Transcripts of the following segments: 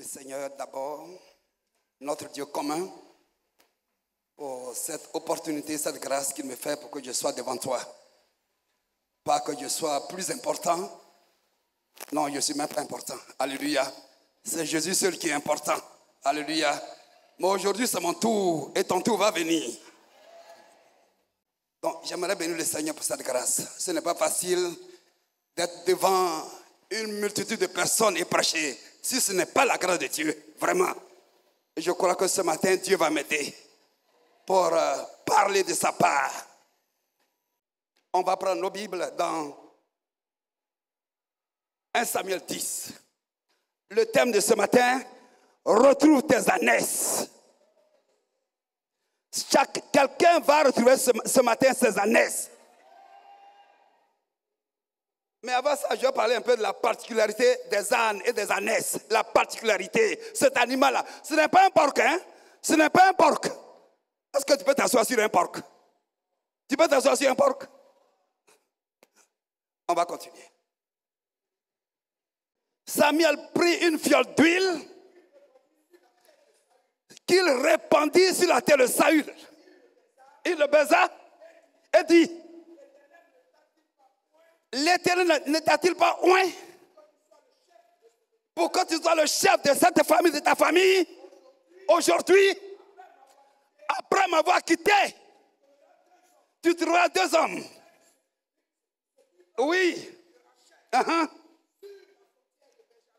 Seigneur, d'abord, notre Dieu commun, pour cette opportunité, cette grâce qu'il me fait pour que je sois devant toi. Pas que je sois plus important. Non, je ne suis même pas important. Alléluia. C'est Jésus seul qui est important. Alléluia. Mais aujourd'hui, c'est mon tour et ton tour va venir. Donc, j'aimerais bénir le Seigneur pour cette grâce. Ce n'est pas facile d'être devant une multitude de personnes et prêcher si ce n'est pas la grâce de Dieu, vraiment. Et je crois que ce matin, Dieu va m'aider pour parler de sa part. On va prendre nos Bibles dans 1 Samuel 10. Le thème de ce matin, retrouve tes ânesses. Quelqu'un va retrouver ce matin ses ânesses. Mais avant ça, je vais parler un peu de la particularité des ânes et des ânesses. La particularité, cet animal-là. Ce n'est pas un porc, hein? Ce n'est pas un porc. Est-ce que tu peux t'asseoir sur un porc? Tu peux t'asseoir sur un porc? On va continuer. Samuel prit une fiole d'huile qu'il répandit sur la terre de Saül. Il le baisa et dit: l'Éternel ne t'a-t-il pas oint pour que tu sois le chef de cette famille, de ta famille, aujourd'hui, après m'avoir quitté, tu trouveras deux hommes. Oui.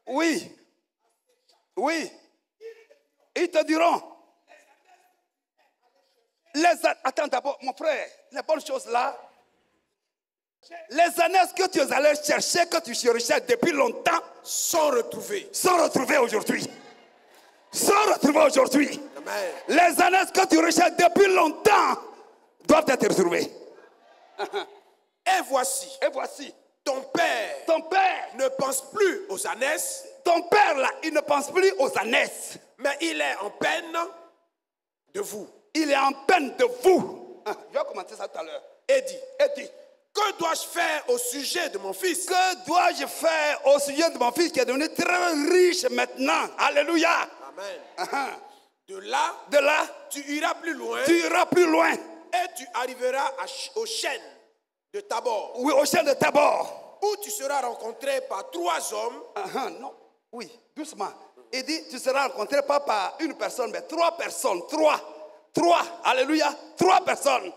Oui. Oui. Ils te diront. Attends d'abord, mon frère, les bonnes choses là. Les ânesses que tu allais chercher, que tu cherchais depuis longtemps, sont retrouvées. Sont retrouvées aujourd'hui. Sont retrouvées aujourd'hui. Les ânesses que tu recherches depuis longtemps doivent être retrouvées. Et voici, ton père ne pense plus aux ânesses. Ton père là, il ne pense plus aux ânesses. Mais il est en peine de vous. Il est en peine de vous. Je vais commenter ça tout à l'heure. Et dit, que dois-je faire au sujet de mon fils? Que dois-je faire au sujet de mon fils qui est devenu très riche maintenant? Alléluia. Amen. De là, tu iras plus loin. Tu iras plus loin. Et tu arriveras au chêne de Tabor. Oui, au chêne de Tabor. Où tu seras rencontré par 3 hommes. Non, oui, doucement. Il dit, tu seras rencontré pas par une personne, mais 3 personnes. 3. Alléluia. 3 personnes.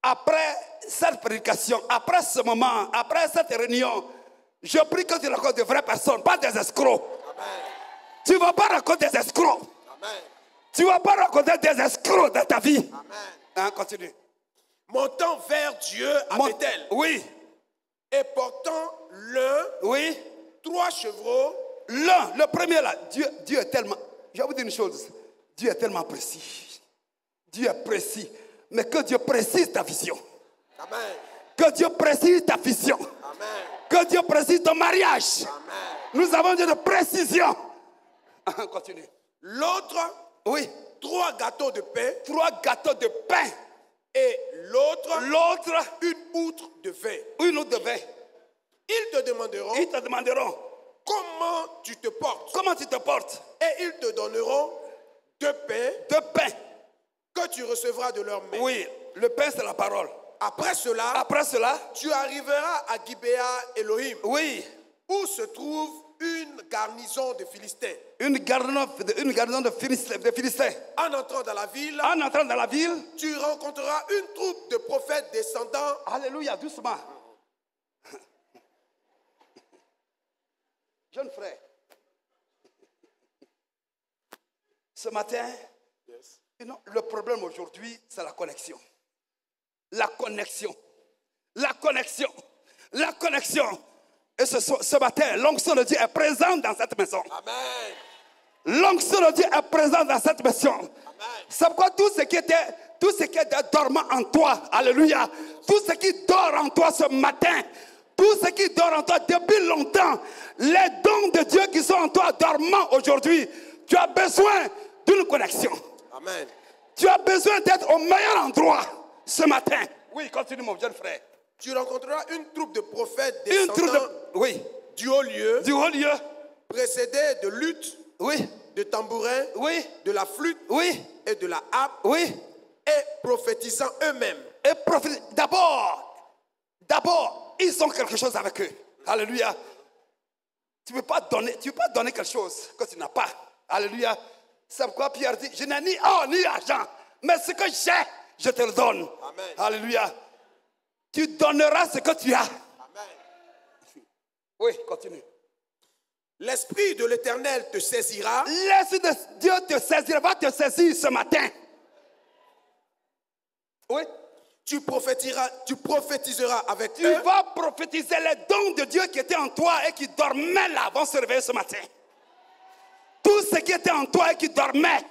Après cette prédication, après ce moment, après cette réunion, je prie que tu rencontres de vraies personnes, pas des escrocs. Amen. Tu ne vas pas rencontrer des escrocs. Amen. Tu ne vas pas rencontrer des escrocs dans ta vie. Amen. Continue. Montant vers Dieu à Bethel. Oui. Et portant l'un. Oui. 3 chevreaux. L'un, le premier là, Dieu est tellement. Je vais vous dire une chose. Dieu est tellement précis. Dieu est précis. Mais que Dieu précise ta vision. Amen. Que Dieu précise ta vision. Amen. Que Dieu précise ton mariage. Amen. Nous avons Dieu de précision. Continue. L'autre, oui. 3 gâteaux de pain. 3 gâteaux de pain. Et l'autre, une outre de vin. Une outre de vin. Ils te demanderont. Comment tu te portes. Comment tu te portes. Et ils te donneront 2 pains. 2 pains. Que tu recevras de leurs mains. Oui, le pain c'est la parole. Après cela, tu arriveras à Gibéa Elohim. Oui. Où se trouve une garnison de Philistins. Une garnison de Philistins. En entrant dans la ville, tu rencontreras une troupe de prophètes descendants. Alléluia, doucement. Jeune frère, ce matin, le problème aujourd'hui, c'est la connexion. La connexion. Et ce matin, l'onction de Dieu est présente dans cette maison. Amen. L'onction de Dieu est présente dans cette maison. Amen. C'est pourquoi tout ce qui était dormant en toi, alléluia, tout ce qui dort en toi ce matin, tout ce qui dort en toi depuis longtemps, les dons de Dieu qui sont en toi dormants aujourd'hui, tu as besoin d'une connexion. Amen. Tu as besoin d'être au meilleur endroit ce matin. Oui, continue mon jeune frère. Tu rencontreras une troupe de prophètes descendants oui. du haut lieu, précédés de luttes Oui. de tambourin, Oui. de la flûte Oui. et de la harpe, Oui. et prophétisant eux-mêmes. Et d'abord, ils ont quelque chose avec eux. Alléluia. Tu ne peux pas donner quelque chose que tu n'as pas. Alléluia. C'est pourquoi Pierre dit, je n'ai ni or ni argent, mais ce que j'ai, je te le donne. Amen. Alléluia. Tu donneras ce que tu as. Amen. Oui, continue. L'Esprit de l'Éternel te saisira. L'Esprit de Dieu te saisira, va te saisir ce matin. Oui. Tu prophétiseras avec Tu eux. vas prophétiser les dons de Dieu qui étaient en toi et qui dormaient là vont se réveiller ce matin. Tout ce qui était en toi et qui dormait,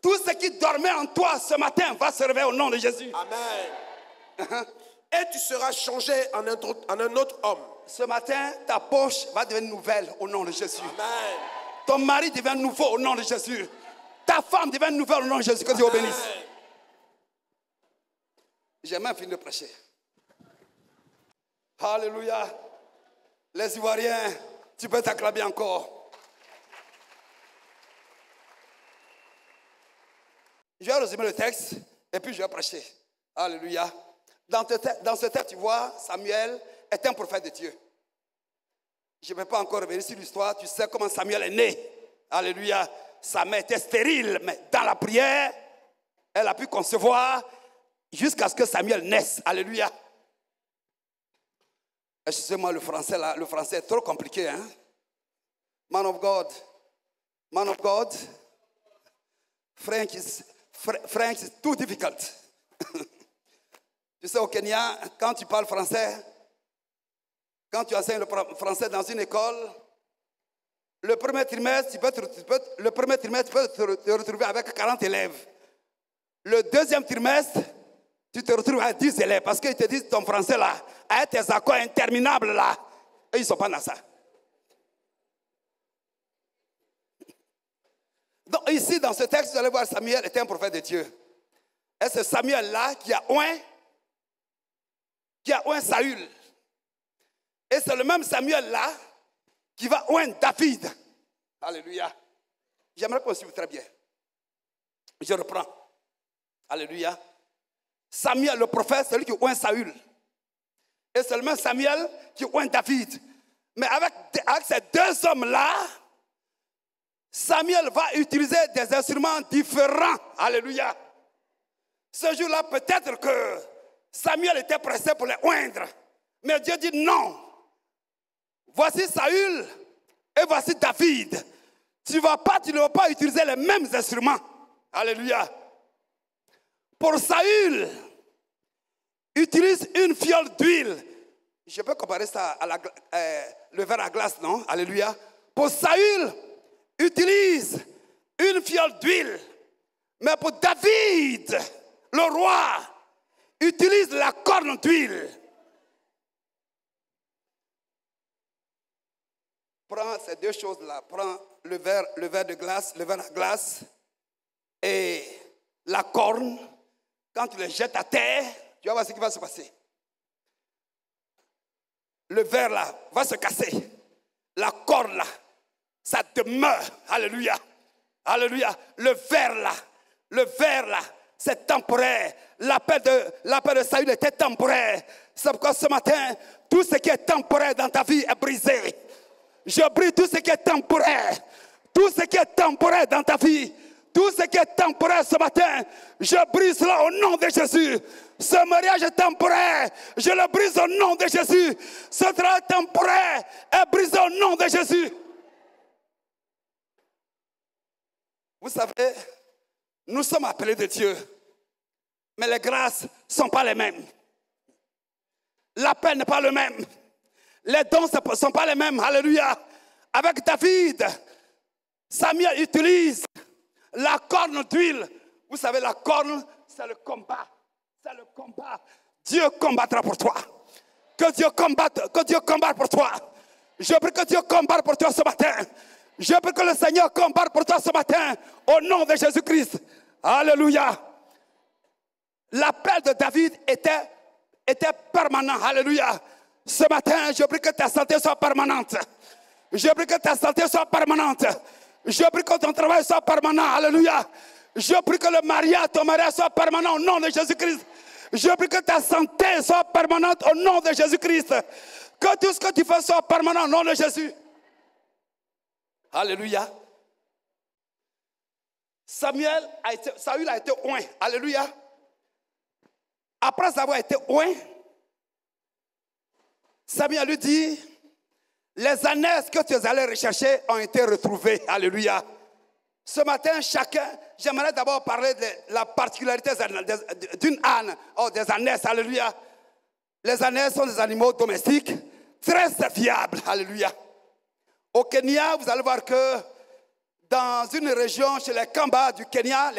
tout ce qui dormait en toi ce matin va se réveiller au nom de Jésus. Amen. Et tu seras changé en un autre homme. Ce matin, ta poche va devenir nouvelle au nom de Jésus. Amen. Ton mari devient nouveau au nom de Jésus. Ta femme devient nouvelle au nom de Jésus. Que Dieu vous bénisse. J'ai même fini de prêcher. Alléluia. Les Ivoiriens, tu peux t'acclamer encore. Je vais résumer le texte et puis je vais prêcher. Alléluia. Dans ce texte, tu vois, Samuel est un prophète de Dieu. Je ne vais pas encore revenir sur l'histoire. Tu sais comment Samuel est né. Alléluia. Sa mère était stérile, mais dans la prière, elle a pu concevoir jusqu'à ce que Samuel naisse. Alléluia. Excusez-moi, le français là, le français est trop compliqué. Hein? Man of God. French is too difficult. Tu sais, au Kenya, quand tu parles français, quand tu enseignes le français dans une école, le premier trimestre, tu peux te retrouver avec 40 élèves. Le deuxième trimestre, tu te retrouves avec 10 élèves parce qu'ils te disent ton français là, avec tes accords interminables là, et ils ne sont pas dans ça. Donc ici, dans ce texte, vous allez voir, Samuel était un prophète de Dieu. Et c'est Samuel là qui a oint Saül. Et c'est le même Samuel là qui va oindre David. Alléluia. J'aimerais qu'on suive très bien. Je reprends. Alléluia. Samuel, le prophète, c'est lui qui oint Saül. Et c'est le même Samuel qui oint David. Mais avec ces deux hommes-là, Samuel va utiliser des instruments différents. Alléluia. Ce jour-là, peut-être que Samuel était pressé pour les oindre. Mais Dieu dit non. Voici Saül et voici David. Tu ne vas pas utiliser les mêmes instruments. Alléluia. Pour Saül, utilise une fiole d'huile. Je peux comparer ça à le verre à glace, non? Alléluia. Pour Saül, utilise une fiole d'huile. Mais pour David, le roi, utilise la corne d'huile. Prends ces deux choses-là. Prends le verre de glace, le verre à glace et la corne. Quand tu le jettes à terre, tu vas voir ce qui va se passer. Le verre là va se casser. La corne là, ça demeure. Alléluia. Alléluia. Le verre là, c'est temporaire. L'appel de Saül était temporaire. C'est pourquoi ce matin, tout ce qui est temporaire dans ta vie est brisé. Je brise tout ce qui est temporaire. Tout ce qui est temporaire dans ta vie. Tout ce qui est temporaire ce matin, je brise cela au nom de Jésus. Ce mariage est temporaire, je le brise au nom de Jésus. Ce travail temporaire est brisé au nom de Jésus. Vous savez, nous sommes appelés de Dieu, mais les grâces ne sont pas les mêmes. L'appel n'est pas le même. Les dons ne sont pas les mêmes. Alléluia. Avec David, Samuel utilise la corne d'huile. Vous savez, la corne, c'est le combat. C'est le combat. Dieu combattra pour toi. Que Dieu combatte pour toi. Je prie que Dieu combatte pour toi ce matin. Je prie que le Seigneur combatte pour toi ce matin. Au nom de Jésus-Christ. Alléluia. L'appel de David était permanent. Alléluia. Ce matin, je prie que ta santé soit permanente. Je prie que ta santé soit permanente. Je prie que ton travail soit permanent. Alléluia. Je prie que ton mariage soit permanent au nom de Jésus-Christ. Je prie que ta santé soit permanente au nom de Jésus-Christ. Que tout ce que tu fais soit permanent au nom de Jésus. Alléluia. Saül a été oint. Alléluia. Après avoir été oint, Samuel lui dit, les ânesses que tu es allé rechercher ont été retrouvées. Alléluia. Ce matin, j'aimerais d'abord parler de la particularité d'une âne, des ânesses. Alléluia. Les ânesses sont des animaux domestiques très serviables. Alléluia. Au Kenya, vous allez voir que dans une région, chez les Kamba du Kenya,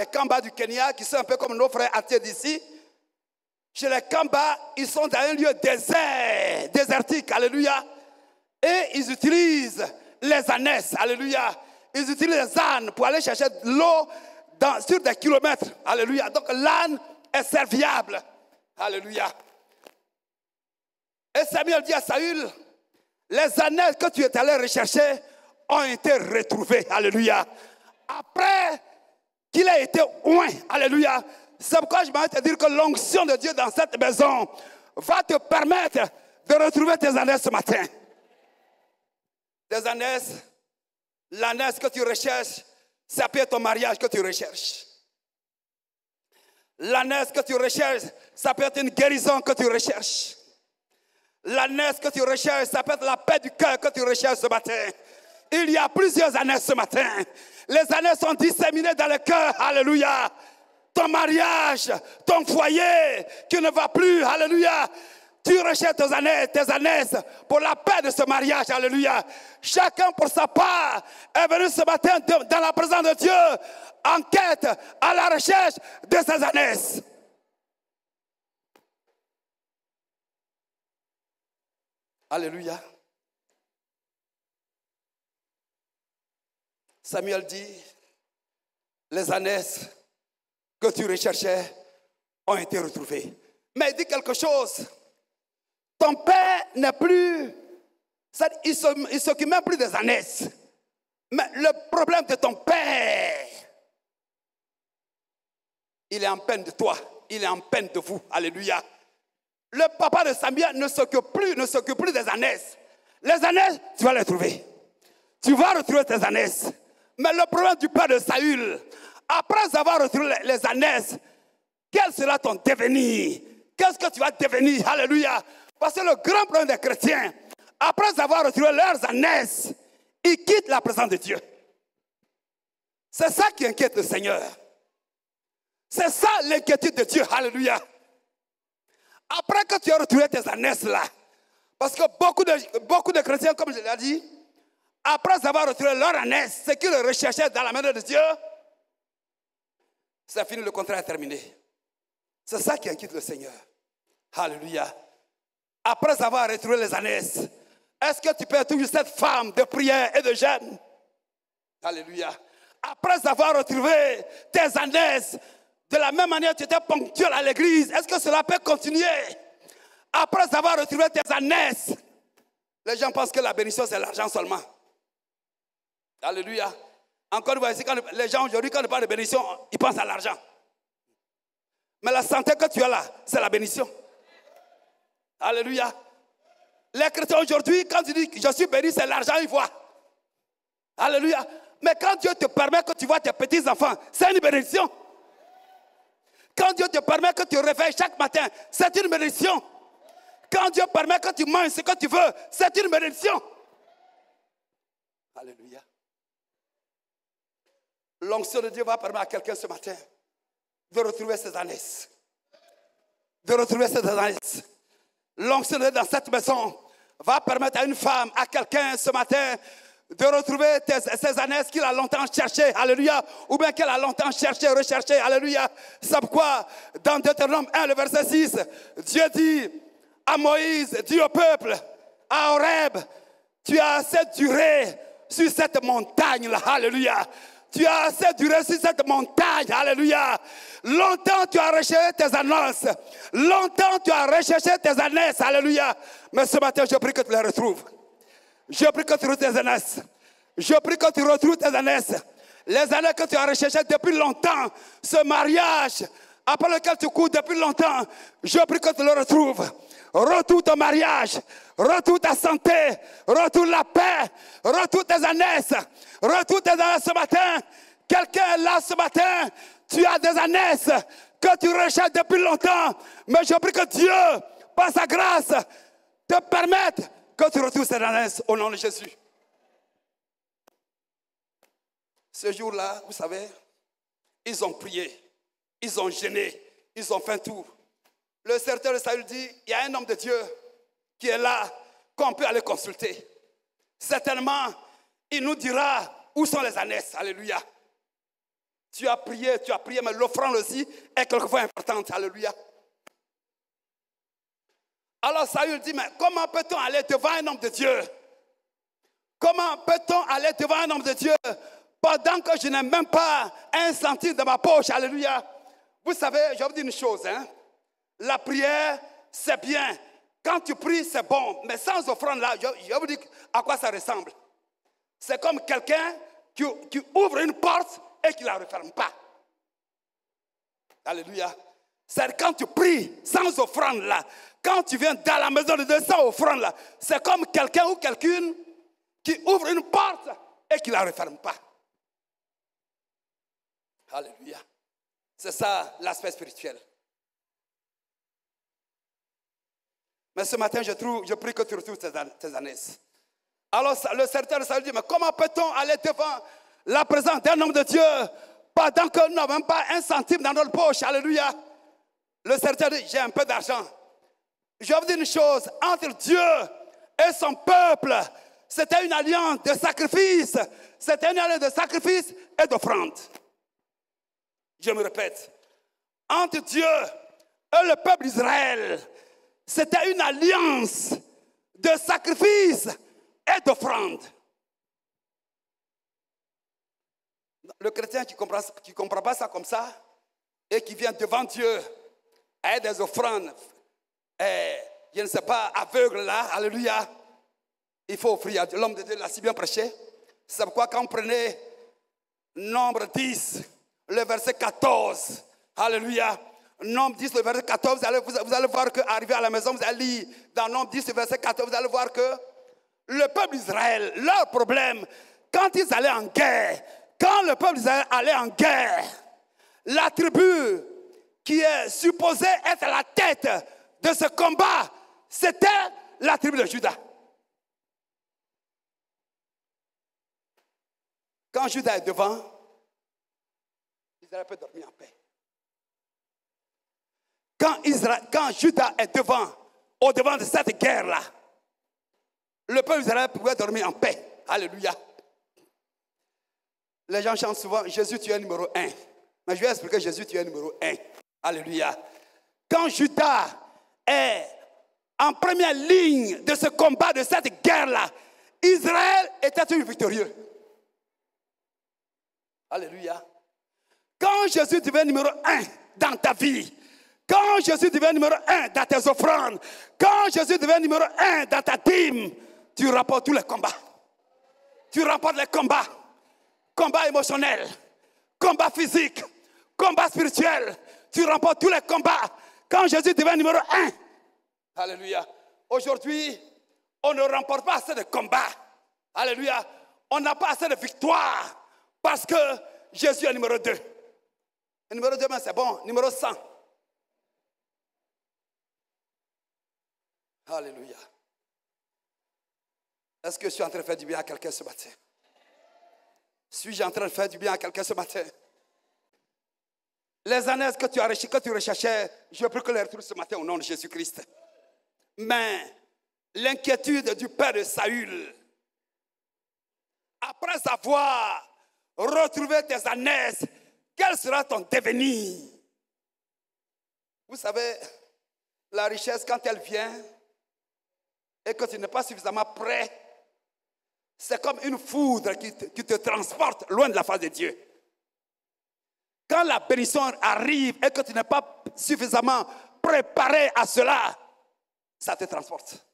qui sont un peu comme nos frères athées d'ici, chez les Kamba, ils sont dans un lieu désertique. Alléluia. Et ils utilisent les ânesses. Alléluia. Ils utilisent les ânes pour aller chercher de l'eau sur des kilomètres. Alléluia. Donc l'âne est serviable. Alléluia. Et Samuel dit à Saül, les ânes que tu es allé rechercher ont été retrouvés. Alléluia. Après qu'il a été oint. Alléluia. C'est pourquoi je vais te dire que l'onction de Dieu dans cette maison va te permettre de retrouver tes ânes ce matin. Tes ânesses, l'ânesse que tu recherches, ça peut être ton mariage que tu recherches. L'ânesse que tu recherches, ça peut être une guérison que tu recherches. L'ânesse que tu recherches, ça peut être la paix du cœur que tu recherches ce matin. Il y a plusieurs ânesses ce matin. Les ânesses sont disséminées dans le cœur. Alléluia. Ton mariage, ton foyer qui ne va plus. Alléluia. Tu recherches tes ânesses pour la paix de ce mariage. Alléluia. Chacun pour sa part est venu ce matin dans la présence de Dieu en quête, à la recherche de ses ânesses. Alléluia. Samuel dit, les ânesses que tu recherchais ont été retrouvées. Mais il dit quelque chose. Ton père n'est plus, il ne s'occupe même plus des ânesses. Mais le problème de ton père, il est en peine de toi, il est en peine de vous. Alléluia. Le papa de Samuel ne s'occupe plus des ânesses. Les ânesses, tu vas les trouver. Tu vas retrouver tes ânesses. Mais le problème du père de Saül, après avoir retrouvé les ânesses, quel sera ton devenir? Qu'est-ce que tu vas devenir? Alléluia. Parce que le grand problème des chrétiens, après avoir retrouvé leurs ânesses, ils quittent la présence de Dieu. C'est ça qui inquiète le Seigneur. C'est ça l'inquiétude de Dieu. Alléluia. Après que tu as retrouvé tes ânesses là, parce que beaucoup de chrétiens, comme je l'ai dit, après avoir retrouvé leur ânesse, ce qu'ils recherchaient dans la main de Dieu, c'est fini, le contrat est terminé. C'est ça qui inquiète le Seigneur. Alléluia. Après avoir retrouvé les ânesses, est-ce que tu peux être toujours cette femme de prière et de jeûne? Alléluia. Après avoir retrouvé tes ânesses, de la même manière que tu étais ponctuel à l'église, est-ce que cela peut continuer? Après avoir retrouvé tes ânesses, les gens pensent que la bénédiction c'est l'argent seulement. Alléluia. Encore une fois, ici, quand les gens aujourd'hui, quand ils parlent de bénédiction, ils pensent à l'argent. Mais la santé que tu as là, c'est la bénédiction. Alléluia. Les chrétiens aujourd'hui, quand tu dis je suis béni, c'est l'argent qu'ils voient. Alléluia. Mais quand Dieu te permet que tu vois tes petits-enfants, c'est une bénédiction. Quand Dieu te permet que tu réveilles chaque matin, c'est une bénédiction. Quand Dieu permet que tu manges ce que tu veux, c'est une bénédiction. Alléluia. L'onction de Dieu va permettre à quelqu'un ce matin de retrouver ses ânesses. De retrouver ses ânesses. L'onction de Dieu dans cette maison va permettre à une femme, à quelqu'un ce matin, de retrouver ses ânesses qu'il a longtemps cherchées. Alléluia. Ou bien qu'elle a longtemps cherché, recherché. Alléluia. C'est pourquoi, dans Deutéronome 1, le verset 6, Dieu dit à Moïse, dit au peuple, à Horeb, tu as assez duré sur cette montagne-là. Alléluia. Tu as assez duré sur cette montagne. Alléluia. Longtemps tu as recherché tes annonces. Longtemps tu as recherché tes ânesses. Alléluia. Mais ce matin, je prie que tu les retrouves. Je prie que tu retrouves tes ânesses. Je prie que tu retrouves tes ânesses. Les années que tu as recherchées depuis longtemps. Ce mariage après lequel tu cours depuis longtemps. Je prie que tu le retrouves. Retrouve ton mariage. Retrouve ta santé. Retrouve la paix. Retrouve tes ânesses. Retrouve tes ânesses ce matin. Quelqu'un est là ce matin. Tu as des ânesses que tu recherches depuis longtemps. Mais je prie que Dieu, par sa grâce, te permette que tu retrouves ces ânesses au nom de Jésus. Ce jour-là, vous savez, ils ont prié, ils ont jeûné, ils ont fait un tour. Le serviteur de Saül dit, il y a un homme de Dieu qui est là, qu'on peut aller consulter. Certainement, il nous dira où sont les ânesses. Alléluia. Tu as prié, mais l'offrande aussi est quelquefois importante. Alléluia. Alors Saül dit, mais comment peut-on aller devant un homme de Dieu? Comment peut-on aller devant un homme de Dieu pendant que je n'ai même pas un centime dans ma poche? Alléluia. Vous savez, je vais vous dire une chose. La prière, c'est bien. Quand tu pries, c'est bon. Mais sans offrande, là, je vais vous dire à quoi ça ressemble. C'est comme quelqu'un qui ouvre une porte et qui ne la referme pas. Alléluia. C'est quand tu pries sans offrande, là. Quand tu viens dans la maison de Dieu sans offrande, là. C'est comme quelqu'un ou quelqu'une qui ouvre une porte et qui ne la referme pas. Alléluia. C'est ça l'aspect spirituel. Mais ce matin, je prie que tu retrouves tes ânesses. Alors le serviteur de Saül dit, mais comment peut-on aller devant la présence d'un homme de Dieu pendant que nous n'avons même pas un centime dans notre poche? Alléluia. Le serviteur dit, j'ai un peu d'argent. Je vais vous dire une chose, entre Dieu et son peuple, c'était une alliance de sacrifice. C'était une alliance de sacrifice et d'offrande. Je me répète, entre Dieu et le peuple d'Israël, c'était une alliance de sacrifice et d'offrande. Le chrétien qui ne comprend pas ça comme ça et qui vient devant Dieu avec des offrandes, je ne sais pas, aveugle là, alléluia, il faut offrir à Dieu. L'homme de Dieu l'a si bien prêché. C'est pourquoi quand vous prenez Nombre 10, le verset 14, alléluia, Nombre 10, le verset 14, vous allez voir qu'arrivé à la maison, vous allez lire dans Nombre 10, le verset 14, vous allez voir que le peuple d'Israël, leur problème, quand ils allaient en guerre, quand le peuple d'Israël allait en guerre, la tribu qui est supposée être la tête de ce combat, c'était la tribu de Juda. Quand Juda est devant, Israël peut dormir en paix. Quand Juda est au devant de cette guerre-là, le peuple d'Israël pouvait dormir en paix. Alléluia. Les gens chantent souvent, Jésus, tu es numéro 1. Mais je vais expliquer, Jésus, tu es numéro 1. Alléluia. Quand Juda est en première ligne de ce combat, de cette guerre-là, Israël était toujours victorieux. Alléluia. Quand Jésus devient numéro 1 dans ta vie, quand Jésus devient numéro 1 dans tes offrandes, quand Jésus devient numéro 1 dans ta dîme, tu remportes tous les combats. Tu remportes les combats. Combats émotionnels, combats physiques, combats spirituels. Tu remportes tous les combats quand Jésus devient numéro 1. Alléluia. Aujourd'hui, on ne remporte pas assez de combats. Alléluia. On n'a pas assez de victoires parce que Jésus est numéro 2. Le numéro 2, c'est bon. Numéro 100. Alléluia. Est-ce que je suis en train de faire du bien à quelqu'un ce matin? Suis-je en train de faire du bien à quelqu'un ce matin? Les ânesses que tu recherchais, je prie que les retrouves ce matin au nom de Jésus-Christ. Mais l'inquiétude du père de Saül, après avoir retrouvé tes ânesses, quel sera ton devenir? Vous savez, la richesse, quand elle vient et que tu n'es pas suffisamment prêt, c'est comme une foudre qui te transporte loin de la face de Dieu. Quand la bénédiction arrive et que tu n'es pas suffisamment préparé à cela, ça te transporte.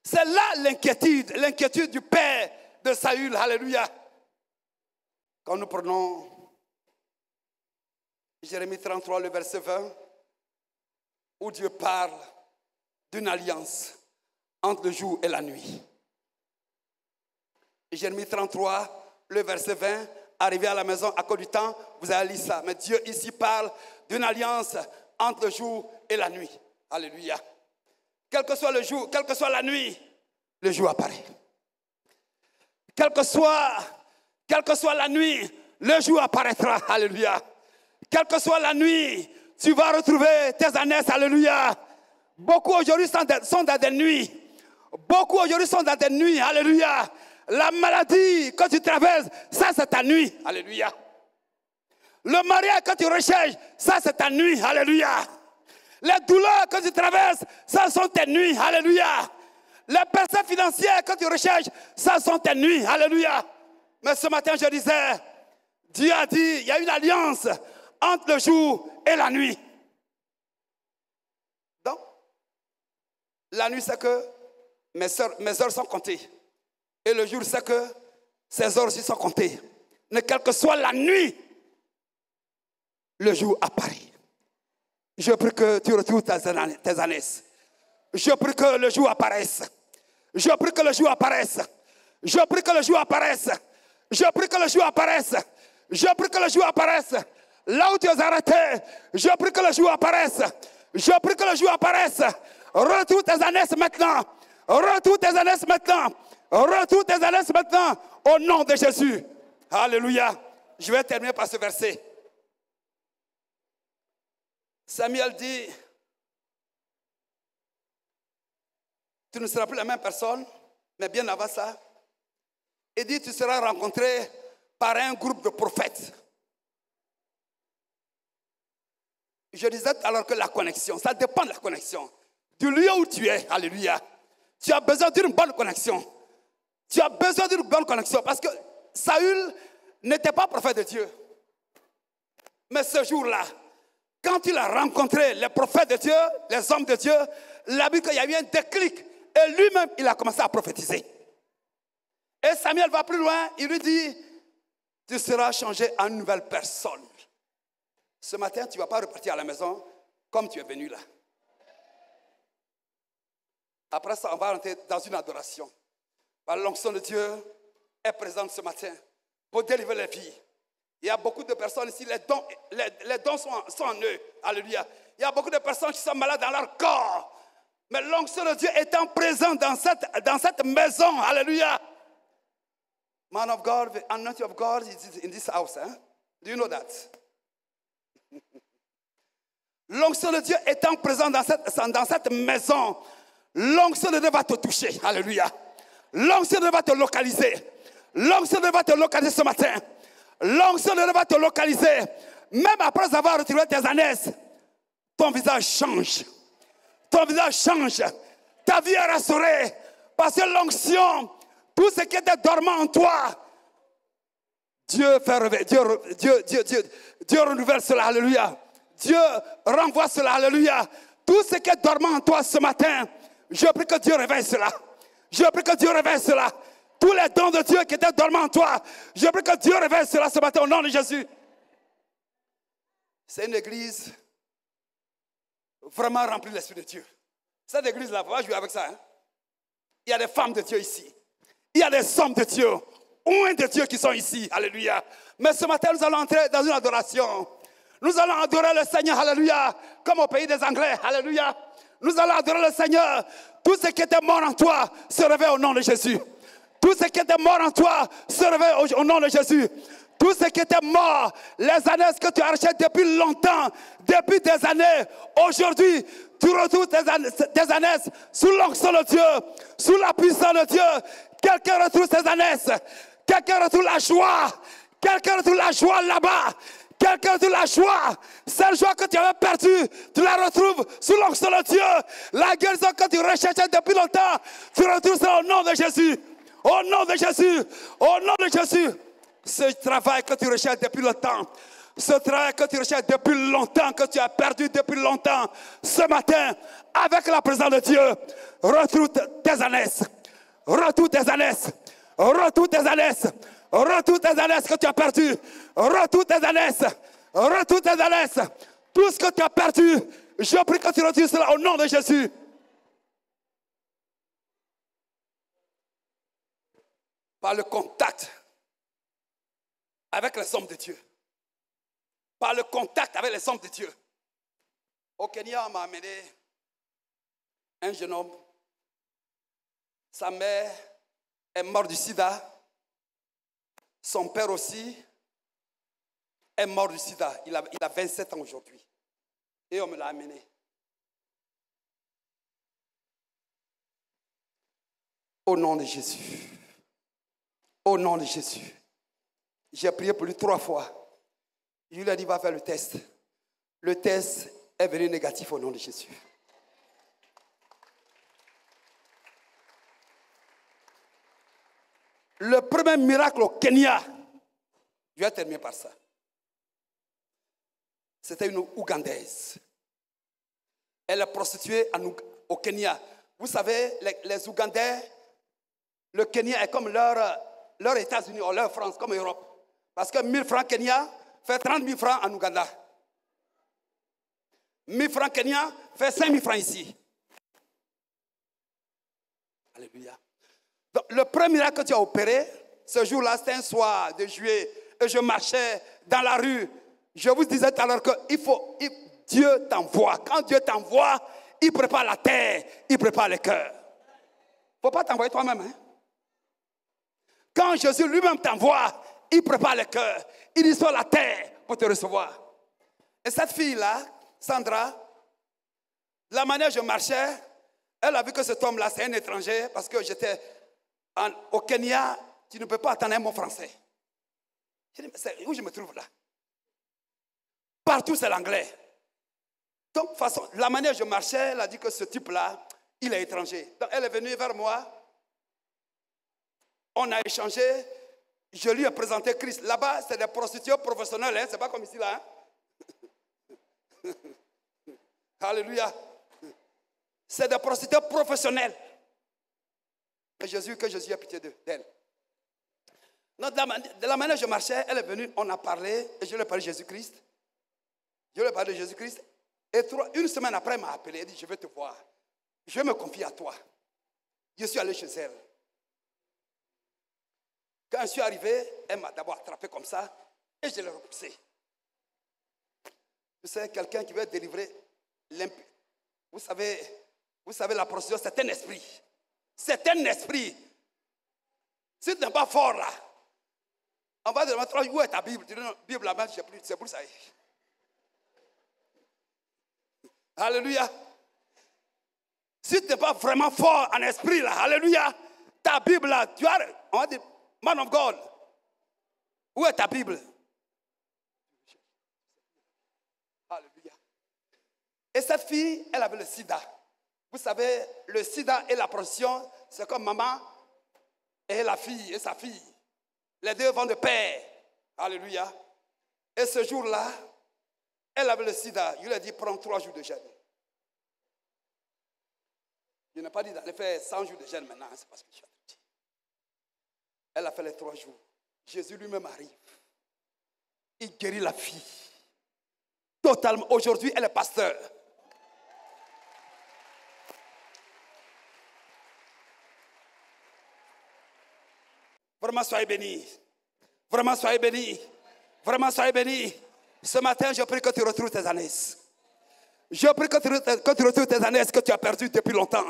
C'est là l'inquiétude du père de Saül. Alléluia. Quand nous prenons Jérémie 33, le verset 20, où Dieu parle d'une alliance entre le jour et la nuit. Jérémie 33, le verset 20, arrivé à la maison à cause du temps, vous avez lu ça. Mais Dieu ici parle d'une alliance entre le jour et la nuit. Alléluia. Quel que soit le jour, quelle que soit la nuit, le jour apparaît. Quelle que soit la nuit, le jour apparaîtra. Alléluia. Quelle que soit la nuit, tu vas retrouver tes ânesses. Alléluia. Beaucoup aujourd'hui sont dans des nuits. Beaucoup aujourd'hui sont dans des nuits. Alléluia. La maladie que tu traverses, ça c'est ta nuit. Alléluia. Le mariage que tu recherches, ça c'est ta nuit. Alléluia. Les douleurs que tu traverses, ça sont tes nuits. Alléluia. Les personnes financières que tu recherches, ça sont tes nuits. Alléluia. Mais ce matin, je disais, Dieu a dit, il y a une alliance entre le jour et la nuit. Donc, la nuit, c'est que mes heures sont comptées. Et le jour, c'est que ces heures aussi sont comptées. Mais quelle que soit la nuit, le jour apparaît. Je prie que tu retrouves tes ânesses. Je prie que le jour apparaisse. Je prie que le jour apparaisse. Je prie que le jour apparaisse. Je prie que le jour apparaisse. Je prie que le jour apparaisse. Là où tu es arrêté, je prie que le jour apparaisse. Je prie que le jour apparaisse. Retrouve tes ânesses maintenant. Retrouve tes ânesses maintenant. Retrouve tes ânesses maintenant. Au nom de Jésus. Alléluia. Je vais terminer par ce verset. Samuel dit, tu ne seras plus la même personne, mais bien avant ça, il dit, tu seras rencontré par un groupe de prophètes. Je disais tout à l'heure que la connexion, ça dépend de la connexion. Du lieu où tu es, alléluia. Tu as besoin d'une bonne connexion. Tu as besoin d'une bonne connexion parce que Saül n'était pas prophète de Dieu. Mais ce jour-là, quand il a rencontré les prophètes de Dieu, les hommes de Dieu, il a vu qu'il y a eu un déclic. Et lui-même, il a commencé à prophétiser. Et Samuel va plus loin, il lui dit, tu seras changé en une nouvelle personne. Ce matin, tu ne vas pas repartir à la maison comme tu es venu là. Après ça, on va rentrer dans une adoration. L'onction de Dieu est présente ce matin pour délivrer les vies. Il y a beaucoup de personnes ici, les dons sont en eux. Alléluia. Il y a beaucoup de personnes qui sont malades dans leur corps. Mais l'onction de Dieu étant présente dans cette maison. Alléluia. Man of God, the anointing of God is in this house. Eh? Do you know that? L'onction de Dieu étant présente dans cette maison, l'onction de Dieu va te toucher. Alléluia. L'onction de Dieu va te localiser. L'onction de Dieu va te localiser ce matin. L'onction de Dieu va te localiser. Même après avoir retrouvé tes ânesses, ton visage change. Ton visage change. Ta vie est restaurée. Parce que l'onction, tout ce qui était dormant en toi, Dieu fait réveiller. Dieu renouvelle cela. Alléluia. Dieu renvoie cela. Alléluia. Tout ce qui est dormant en toi ce matin, je prie que Dieu réveille cela. Je prie que Dieu réveille cela. Tous les dons de Dieu qui étaient dormants en toi, je prie que Dieu réveille cela ce matin au nom de Jésus. C'est une église vraiment remplie de l'Esprit de Dieu. Cette église-là, on va jouer avec ça. Hein? Il y a des femmes de Dieu ici. Il y a des hommes de Dieu, oints de Dieu qui sont ici. Alléluia. Mais ce matin, nous allons entrer dans une adoration. Nous allons adorer le Seigneur. Alléluia. Comme au pays des Anglais. Alléluia. Nous allons adorer le Seigneur. Tout ce qui était mort en toi se réveille au nom de Jésus. Tout ce qui était mort en toi se réveille au nom de Jésus. Tout ce qui était mort, les années que tu as recherchées depuis longtemps, depuis des années, aujourd'hui, tu retrouves tes années sous l'onction de Dieu, sous la puissance de Dieu. Quelqu'un retrouve ses années. Quelqu'un retrouve la joie. Quelqu'un retrouve la joie là-bas. Quelqu'un retrouve la joie. Cette joie que tu avais perdue, tu la retrouves sous l'onction de Dieu. La guérison que tu recherchais depuis longtemps, tu retrouves ça au nom de Jésus. Au nom de Jésus. Au nom de Jésus. Ce travail que tu recherches depuis longtemps, ce travail que tu recherches depuis longtemps, que tu as perdu depuis longtemps, ce matin, avec la présence de Dieu, retrouve tes ânesses. Retrouve tes ânesses. Retrouve tes alliances. Retrouve tes alliances que tu as perdues. Retrouve tes alliances. Retrouve tes alliances. Tout ce que tu as perdu, je prie que tu retrouves cela au nom de Jésus. Par le contact avec les hommes de Dieu. Par le contact avec les hommes de Dieu. Au Kenya, on m'a amené un jeune homme. Sa mère est morte du sida. Son père aussi est mort du sida. Il a 27 ans aujourd'hui. Et on me l'a amené. Au nom de Jésus. Au nom de Jésus. J'ai prié pour lui 3 fois. Il lui a dit, va faire le test. Le test est venu négatif au nom de Jésus. Le premier miracle au Kenya, je vais terminer par ça. C'était une Ougandaise. Elle est prostituée au Kenya. Vous savez, les Ougandais, le Kenya est comme leur États-Unis ou leur France, comme Europe. Parce que 1000 francs Kenya fait 30 000 francs en Ouganda. 1000 francs Kenya fait 5 000 francs ici. Alléluia. Donc, le premier miracle que tu as opéré, ce jour-là, c'était un soir de juillet, et je marchais dans la rue. Je vous disais tout à l'heure que Dieu t'envoie. Quand Dieu t'envoie, il prépare la terre, il prépare le cœur. Il ne faut pas t'envoyer toi-même. Hein? Quand Jésus lui-même t'envoie, il prépare le cœur, il dispose la terre pour te recevoir. Et cette fille-là, Sandra, la manière dont je marchais, elle a vu que cet homme-là, c'est un étranger, parce que j'étais au Kenya, tu ne peux pas attendre un mot français. J'ai dit, mais où je me trouve là? Partout, c'est l'anglais. Donc, de toute façon, la manière dont je marchais, elle a dit que ce type-là, il est étranger. Donc, elle est venue vers moi. On a échangé. Je lui ai présenté Christ. Là-bas, c'est des prostituées professionnelles. Hein? Ce n'est pas comme ici, là. Hein? Alléluia. C'est des prostituées professionnelles. Et Jésus a pitié d'elle. Donc, de la manière dont je marchais, elle est venue, on a parlé, et je lui ai parlé de Jésus-Christ. Je lui ai parlé de Jésus-Christ. Et une semaine après, elle m'a appelé, elle dit, je vais te voir. Je me confie à toi. Je suis allé chez elle. Quand je suis arrivé, elle m'a d'abord attrapé comme ça, et je l'ai repoussé. Vous savez, quelqu'un qui veut délivrer l'impur. Vous savez, la procédure, c'est un esprit. C'est un esprit. Si tu n'es pas fort là, on va te demander où est ta Bible. Tu dis non, Bible là-bas, je ne sais plus, c'est pour ça. Alléluia. Si tu n'es pas vraiment fort en esprit là, alléluia, ta Bible là, tu as, on va dire, man of God, où est ta Bible? Alléluia. Et cette fille, elle avait le sida. Vous savez, le sida et la prostitution, c'est comme maman et la fille et sa fille. Les deux vont de pair. Alléluia. Et ce jour-là, elle avait le sida. Je lui ai dit, prends 3 jours de jeûne. Je n'ai pas dit d'aller faire 100 jours de jeûne maintenant. C'est parce que je suis dit. Elle a fait les 3 jours. Jésus lui-même arrive. Il guérit la fille. Totalement. Aujourd'hui, elle est pasteur. Vraiment, soyez bénis. Vraiment, soyez bénis. Vraiment, soyez bénis. Ce matin, je prie que tu retrouves tes années. Je prie que tu retrouves tes années que tu as perdues depuis longtemps.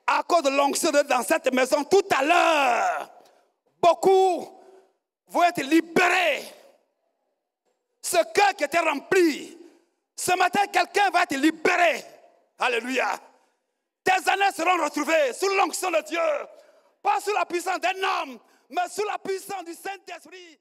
À cause de l'onction dans cette maison, tout à l'heure, beaucoup vont être libérés. Ce cœur qui était rempli, ce matin, quelqu'un va être libéré. Alléluia. Tes années seront retrouvées sous l'onction de Dieu. Pas sous la puissance d'un homme, mais sous la puissance du Saint-Esprit.